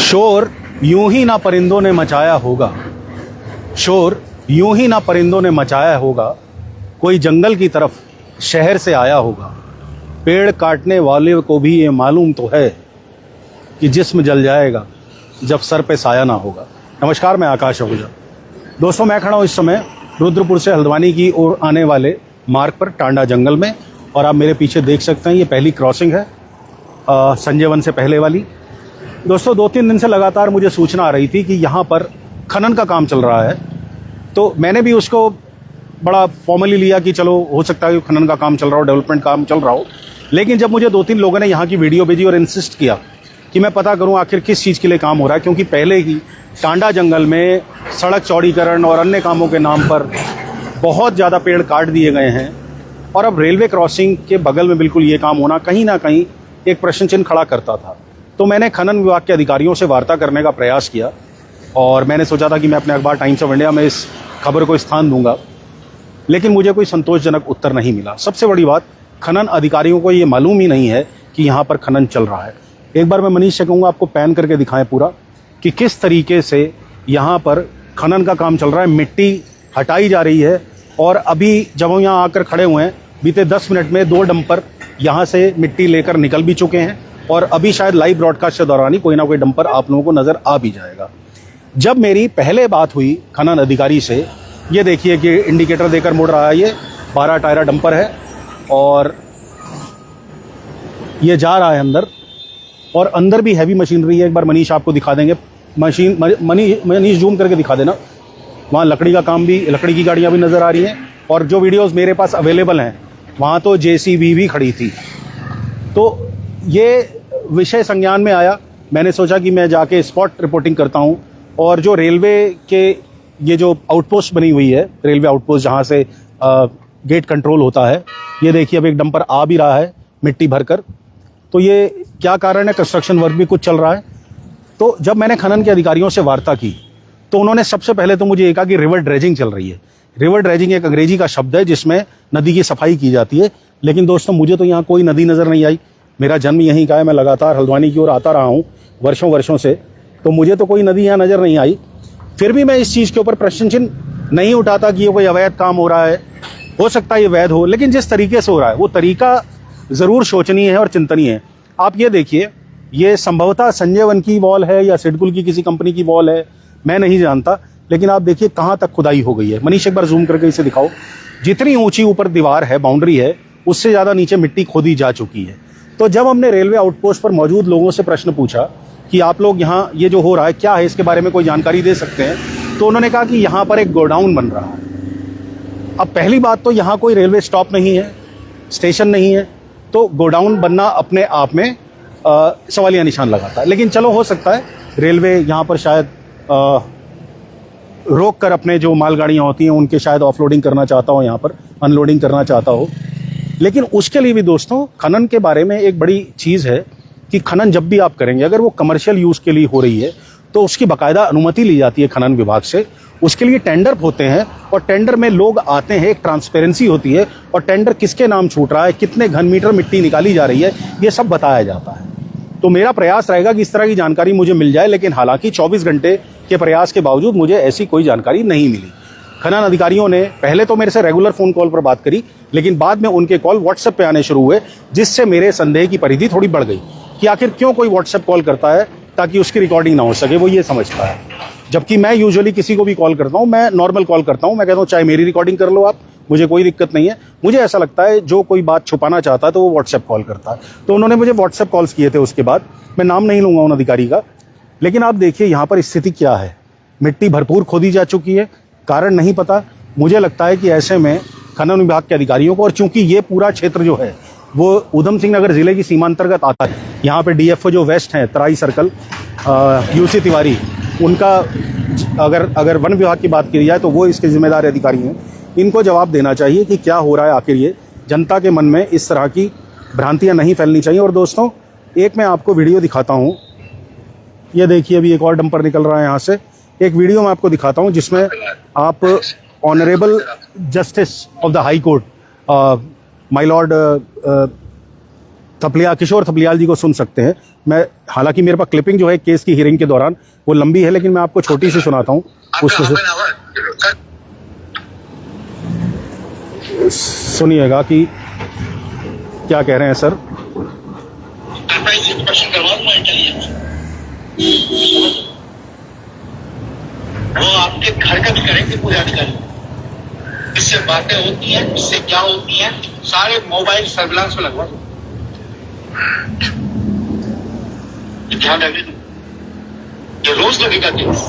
शोर यूं ही ना परिंदों ने मचाया होगा, शोर यूं ही ना परिंदों ने मचाया होगा, कोई जंगल की तरफ शहर से आया होगा। पेड़ काटने वाले को भी ये मालूम तो है कि जिस्म जल जाएगा जब सर पे साया ना होगा। नमस्कार, मैं आकाश आहूजा। दोस्तों, मैं खड़ा हूँ इस समय रुद्रपुर से हल्द्वानी की ओर आने वाले मार्ग पर टांडा जंगल में, और आप मेरे पीछे देख सकते हैं ये पहली क्रॉसिंग है संजय वन से पहले वाली। दोस्तों, 2-3 दिन से लगातार मुझे सूचना आ रही थी कि यहाँ पर खनन का काम चल रहा है, तो मैंने भी उसको बड़ा फॉर्मली लिया कि चलो हो सकता है कि खनन का काम चल रहा हो, डेवलपमेंट काम चल रहा हो। लेकिन जब मुझे 2-3 लोगों ने यहाँ की वीडियो भेजी और इंसिस्ट किया कि मैं पता करूँ आखिर किस चीज़ के लिए काम हो रहा है, क्योंकि पहले ही टांडा जंगल में सड़क चौड़ीकरण और अन्य कामों के नाम पर बहुत ज़्यादा पेड़ काट दिए गए हैं, और अब रेलवे क्रॉसिंग के बगल में बिल्कुल ये काम होना कहीं ना कहीं एक प्रश्न चिन्ह खड़ा करता था। तो मैंने खनन विभाग के अधिकारियों से वार्ता करने का प्रयास किया, और मैंने सोचा था कि मैं अपने अखबार टाइम्स ऑफ इंडिया में इस खबर को स्थान दूंगा, लेकिन मुझे कोई संतोषजनक उत्तर नहीं मिला। सबसे बड़ी बात, खनन अधिकारियों को ये मालूम ही नहीं है कि यहाँ पर खनन चल रहा है। एक बार मैं मनीष से कहूँगा आपको पैन करके दिखाएं पूरा कि किस तरीके से यहाँ पर खनन का काम चल रहा है। मिट्टी हटाई जा रही है, और अभी जब हम यहाँ आकर खड़े हुए हैं, बीते 10 मिनट में 2 डंपर यहाँ से मिट्टी लेकर निकल भी चुके हैं, और अभी शायद लाइव ब्रॉडकास्ट के दौरान ही कोई ना कोई डंपर आप लोगों को नज़र आ भी जाएगा। जब मेरी पहले बात हुई खनन अधिकारी से, ये देखिए कि इंडिकेटर देकर मुड़ रहा है, ये 12 टायरा डंपर है और ये जा रहा है अंदर, और अंदर भी हैवी मशीनरी है। एक बार मनीष आपको दिखा देंगे, मनीष जूम करके दिखा देना। वहाँ लकड़ी का काम भी, लकड़ी की गाड़ियाँ भी नज़र आ रही हैं, और जो वीडियोस मेरे पास अवेलेबल हैं वहाँ तो जेसीबी भी खड़ी थी। तो ये विषय संज्ञान में आया, मैंने सोचा कि मैं जाके स्पॉट रिपोर्टिंग करता हूँ। और जो रेलवे के ये जो आउटपोस्ट बनी हुई है, रेलवे आउटपोस्ट जहाँ से गेट कंट्रोल होता है, ये देखिए अब एक डंपर आ भी रहा है मिट्टी भरकर। तो ये क्या कारण है, कंस्ट्रक्शन वर्क भी कुछ चल रहा है। तो जब मैंने खनन के अधिकारियों से वार्ता की तो उन्होंने सबसे पहले तो मुझे ये कहा कि रिवर ड्रेजिंग चल रही है। रिवर ड्रेजिंग एक अंग्रेजी का शब्द है जिसमें नदी की सफाई की जाती है। लेकिन दोस्तों, मुझे तो यहाँ कोई नदी नज़र नहीं आई। मेरा जन्म यहीं का है, मैं लगातार हल्द्वानी की ओर आता रहा हूँ वर्षों से, तो मुझे तो कोई नदी यहाँ नज़र नहीं आई। फिर भी मैं इस चीज़ के ऊपर प्रश्न चिन्ह नहीं उठाता कि ये कोई अवैध काम हो रहा है। हो सकता है ये वैध हो, लेकिन जिस तरीके से हो रहा है वो तरीका ज़रूर शोचनीय है और चिंतनीय है। आप ये देखिए, ये संभवतः संजय वन की वॉल है या सिडकुल की किसी कंपनी की वॉल है, मैं नहीं जानता, लेकिन आप देखिए कहाँ तक खुदाई हो गई है। मनीष एक बार जूम करके इसे दिखाओ। जितनी ऊंची ऊपर दीवार है, बाउंड्री है, उससे ज़्यादा नीचे मिट्टी खोदी जा चुकी है। तो जब हमने रेलवे आउटपोस्ट पर मौजूद लोगों से प्रश्न पूछा कि आप लोग यहाँ ये जो हो रहा है क्या है, इसके बारे में कोई जानकारी दे सकते हैं, तो उन्होंने कहा कि यहाँ पर एक गोडाउन बन रहा है। अब पहली बात तो यहाँ कोई रेलवे स्टॉप नहीं है, स्टेशन नहीं है, तो गोडाउन बनना अपने आप में सवालिया निशान लगाता है। लेकिन चलो, हो सकता है रेलवे यहाँ पर शायद रोक कर अपने जो मालगाड़ियाँ होती हैं उनके शायद ऑफलोडिंग करना चाहता हो, यहाँ पर अनलोडिंग करना चाहता हो। लेकिन उसके लिए भी दोस्तों, खनन के बारे में एक बड़ी चीज़ है कि खनन जब भी आप करेंगे, अगर वो कमर्शियल यूज़ के लिए हो रही है तो उसकी बाकायदा अनुमति ली जाती है खनन विभाग से। उसके लिए टेंडर होते हैं, और टेंडर में लोग आते हैं, एक ट्रांसपेरेंसी होती है, और टेंडर किसके नाम छूट रहा है, कितने घन मीटर मिट्टी निकाली जा रही है, ये सब बताया जाता है। तो मेरा प्रयास रहेगा कि इस तरह की जानकारी मुझे मिल जाए, लेकिन हालांकि 24 घंटे के प्रयास के बावजूद मुझे ऐसी कोई जानकारी नहीं मिली। खनन अधिकारियों ने पहले तो मेरे से रेगुलर फ़ोन कॉल पर बात करी, लेकिन बाद में उनके कॉल व्हाट्सएप पे आने शुरू हुए, जिससे मेरे संदेह की परिधि थोड़ी बढ़ गई कि आखिर क्यों कोई व्हाट्सएप कॉल करता है ताकि उसकी रिकॉर्डिंग ना हो सके, वो ये समझता है। जबकि मैं यूजुअली किसी को भी कॉल करता हूँ, मैं नॉर्मल कॉल करता हूँ, मैं कहता हूँ चाहे मेरी रिकॉर्डिंग कर लो आप, मुझे कोई दिक्कत नहीं है। मुझे ऐसा लगता है जो कोई बात छुपाना चाहता है तो वो व्हाट्सएप कॉल करता है। तो उन्होंने मुझे व्हाट्सएप कॉल्स किए थे। उसके बाद मैं नाम नहीं लूँगा उन अधिकारी का, लेकिन आप देखिए यहाँ पर स्थिति क्या है। मिट्टी भरपूर खोदी जा चुकी है, कारण नहीं पता। मुझे लगता है कि ऐसे में खनन विभाग के अधिकारियों को, और चूंकि ये पूरा क्षेत्र जो है वो उधम सिंह नगर जिले की सीमा अंतर्गत आता है, यहाँ पे डीएफओ जो वेस्ट हैं, तराई सर्कल, यूसी तिवारी, उनका अगर वन विभाग की बात की जाए तो वो इसके जिम्मेदार अधिकारी हैं। इनको जवाब देना चाहिए कि क्या हो रहा है आखिर। ये जनता के मन में इस तरह की भ्रांतियाँ नहीं फैलनी चाहिए। और दोस्तों, एक मैं आपको वीडियो दिखाता हूँ, ये देखिए अभी एक और डंपर निकल रहा है यहाँ से। एक वीडियो मैं आपको दिखाता हूँ जिसमें आप honourable justice of the High Court my lord Kishore Thapliyal ji को सुन सकते हैं। मैं हालांकि मेरे पास क्लिपिंग जो है केस की हियरिंग के दौरान वो लंबी है, लेकिन मैं आपको छोटी सी सुनाता हूँ उसमें से। सुनिएगा कि क्या कह रहे हैं सर। वो आपके घर का भी करेंगे पूरे अधिकारी, इससे बातें होती हैं, इससे क्या होती हैं, सारे मोबाइल सर्विलांस में लगवा दो। ध्यान रखिए, ये रोज लगेगा केस,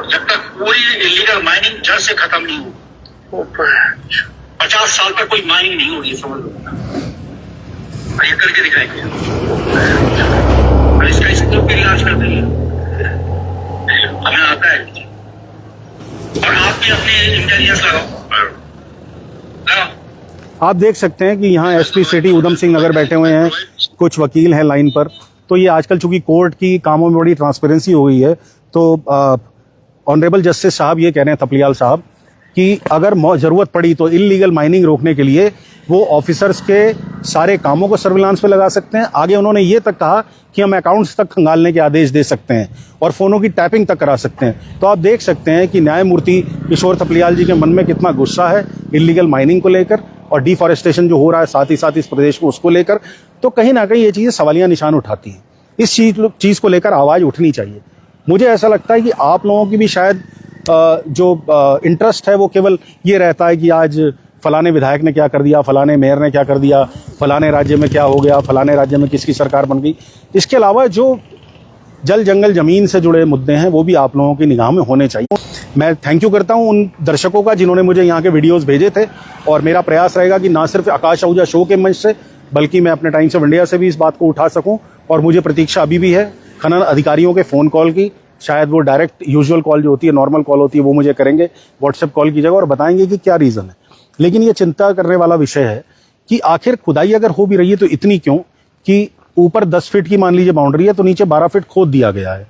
जब तक कोई इलीगल माइनिंग जड़ से खत्म नहीं हो। 50 साल तक कोई माइनिंग नहीं होगी, समझ लो। ये करके दिखाएंगे और इसका स्कोप भी इलाज कर देंगे, हमें आता है। और आप भी अपनी इंटेलिजेंस लगाओ। आप देख सकते हैं कि यहाँ एसपी सिटी उधम सिंह नगर बैठे हुए हैं, कुछ वकील हैं लाइन पर। तो ये आजकल चूंकि कोर्ट की कामों में बड़ी ट्रांसपेरेंसी हो गई है, तो ऑनरेबल जस्टिस साहब ये कह रहे हैं, थपलियाल साहब, कि अगर जरूरत पड़ी तो इलीगल माइनिंग रोकने के लिए वो ऑफिसर्स के सारे कामों को सर्विलांस पे लगा सकते हैं। आगे उन्होंने ये तक कहा कि हम अकाउंट्स तक खंगालने के आदेश दे सकते हैं और फोनों की टैपिंग तक करा सकते हैं। तो आप देख सकते हैं कि न्यायमूर्ति किशोर थपलियाल जी के मन में कितना गुस्सा है इलीगल माइनिंग को लेकर और डिफॉरेस्टेशन जो हो रहा है साथ ही साथ इस प्रदेश में उसको लेकर। तो कहीं ना कहीं ये चीज़ें सवालिया निशान उठाती हैं। इस चीज़ को लेकर आवाज़ उठनी चाहिए। मुझे ऐसा लगता है कि आप लोगों की भी शायद जो इंटरेस्ट है वो केवल ये रहता है कि आज फलाने विधायक ने क्या कर दिया, फलाने मेयर ने क्या कर दिया, फलाने राज्य में क्या हो गया, फलाने राज्य में किसकी सरकार बन गई। इसके अलावा जो जल जंगल जमीन से जुड़े मुद्दे हैं वो भी आप लोगों की निगाह में होने चाहिए। मैं थैंक यू करता हूं उन दर्शकों का जिन्होंने मुझे यहाँ के वीडियोस भेजे थे, और मेरा प्रयास रहेगा कि ना सिर्फ आकाश आहूजा शो के मंच से बल्कि मैं अपने टाइम्स ऑफ इंडिया से भी इस बात को उठा सकूं। और मुझे प्रतीक्षा अभी भी है खनन अधिकारियों के फ़ोन कॉल की। शायद वो डायरेक्ट यूजुअल कॉल जो होती है, नॉर्मल कॉल होती है, वो मुझे करेंगे व्हाट्सएप कॉल की जगह और बताएंगे कि क्या रीज़न है। लेकिन ये चिंता करने वाला विषय है कि आखिर खुदाई अगर हो भी रही है तो इतनी क्यों कि ऊपर 10 फीट की मान लीजिए बाउंड्री है तो नीचे 12 फीट खोद दिया गया है।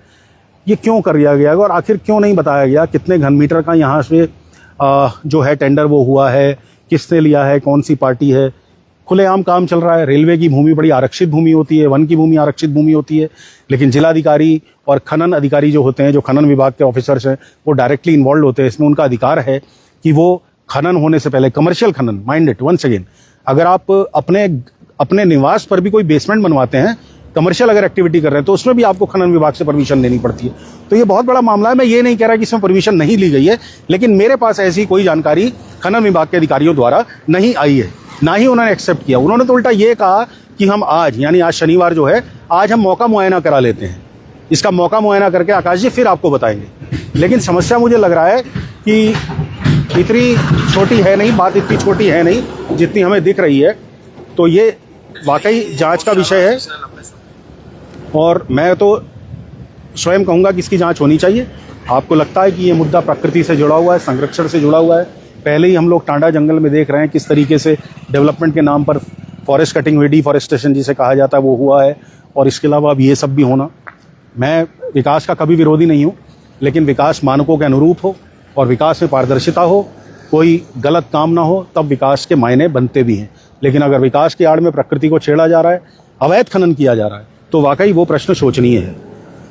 ये क्यों कर दिया गया है और आखिर क्यों नहीं बताया गया कितने घन मीटर का यहाँ से जो है टेंडर वो हुआ है, किसने लिया है, कौन सी पार्टी है। खुलेआम काम चल रहा है। रेलवे की भूमि बड़ी आरक्षित भूमि होती है, वन की भूमि आरक्षित भूमि होती है, लेकिन जिलाधिकारी और खनन अधिकारी जो होते हैं, जो खनन विभाग के ऑफिसर्स हैं, वो डायरेक्टली इन्वॉल्व होते हैं। इसमें उनका अधिकार है कि वो खनन होने से पहले कमर्शियल खनन, माइंड इट वंस अगेन, अगर आप अपने निवास पर भी कोई बेसमेंट बनवाते हैं, कमर्शियल अगर एक्टिविटी कर रहे हैं, तो उसमें भी आपको खनन विभाग से परमिशन लेनी पड़ती है। तो ये बहुत बड़ा मामला है। मैं ये नहीं कह रहा कि इसमें परमिशन नहीं ली गई है, लेकिन मेरे पास ऐसी कोई जानकारी खनन विभाग के अधिकारियों द्वारा नहीं आई है, ना ही उन्होंने एक्सेप्ट किया। उन्होंने तो उल्टा ये कहा कि हम आज, यानी आज शनिवार जो है, आज हम मौका मुआयना करा लेते हैं। इसका मौका मुआयना करके आकाश जी फिर आपको बताएंगे। लेकिन समस्या मुझे लग रहा है कि इतनी छोटी है नहीं, बात इतनी छोटी है नहीं जितनी हमें दिख रही है। तो ये वाकई जांच का विषय है और मैं तो स्वयं कहूँगा कि इसकी जांच होनी चाहिए। आपको लगता है कि ये मुद्दा प्रकृति से जुड़ा हुआ है, संरक्षण से जुड़ा हुआ है। पहले ही हम लोग टांडा जंगल में देख रहे हैं किस तरीके से डेवलपमेंट के नाम पर फॉरेस्ट कटिंग हुई, डिफॉरेस्टेशन जिसे कहा जाता है, वो हुआ है। और इसके अलावा अब ये सब भी होना। मैं विकास का कभी विरोधी नहीं हूँ, लेकिन विकास मानकों के अनुरूप हो और विकास में पारदर्शिता हो, कोई गलत काम ना हो, तब विकास के मायने बनते भी हैं। लेकिन अगर विकास की आड़ में प्रकृति को छेड़ा जा रहा है, अवैध खनन किया जा रहा है, तो वाकई वो प्रश्न शोचनीय है।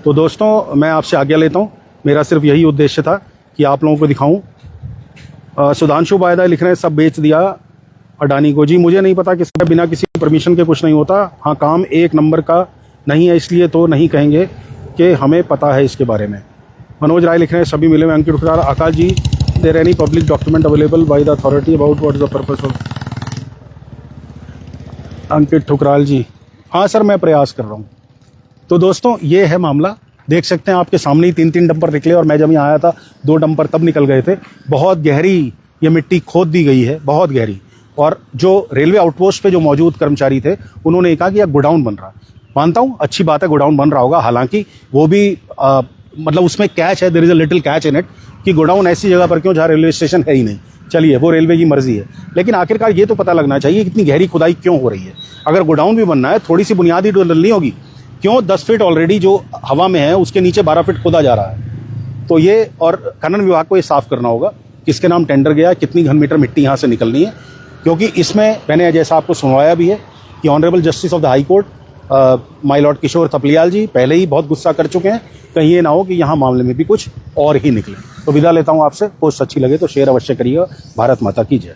तो दोस्तों, मैं आपसे आज्ञा लेता हूँ। मेरा सिर्फ यही उद्देश्य था कि आप लोगों को दिखाऊं। सुधांशु वायदा लिख रहे हैं सब बेच दिया अडानी को। जी मुझे नहीं पता, किसका बिना किसी परमिशन के कुछ नहीं होता। हाँ, काम एक नंबर का नहीं है, इसलिए तो नहीं कहेंगे कि हमें पता है इसके बारे में। मनोज राय लिख रहे हैं सभी मिले में Ankit Thukral. Akash ji, there any public document available by the authority about what is the purpose of. Ankit Thukral ji, हाँ सर, मैं प्रयास कर रहा हूँ। तो दोस्तों, ये है मामला। देख सकते हैं आपके सामने ही 3-3 डंपर निकले, और मैं जब यहाँ आया था 2 डंपर तब निकल गए थे। बहुत गहरी ये मिट्टी खोद दी गई है, बहुत गहरी। और जो रेलवे आउटपोस्ट पे जो मौजूद कर्मचारी थे, उन्होंने कहा कि यह गोडाउन बन रहा है। मानता हूँ, अच्छी बात है, गोडाउन बन रहा होगा। हालांकि वो भी मतलब उसमें कैच है, there is a little catch in it, कि गोडाउन ऐसी जगह पर क्यों जहाँ रेलवे स्टेशन है ही नहीं। चलिए, वो रेलवे की मर्जी है, लेकिन आखिरकार ये तो पता लगना चाहिए कि इतनी गहरी खुदाई क्यों हो रही है। अगर गोडाउन भी बनना है, थोड़ी सी बुनियादी डलनी होगी। क्यों 10 फीट ऑलरेडी जो हवा में है, उसके नीचे 12 फीट खोदा जा रहा है। तो ये, और खनन विभाग को ये साफ करना होगा किसके नाम टेंडर गया, कितनी घन मीटर मिट्टी यहाँ से निकलनी है। क्योंकि इसमें मैंने जैसा आपको सुनवाया भी है कि honourable justice of the High Court my lord Kishore Thapliyal ji पहले ही बहुत गुस्सा कर चुके हैं, कहीं ये ना हो कि यहाँ मामले में भी कुछ और ही निकले। तो विदा लेता हूँ आपसे। पोस्ट अच्छी लगे तो शेयर अवश्य करिएगा। भारत माता की जय।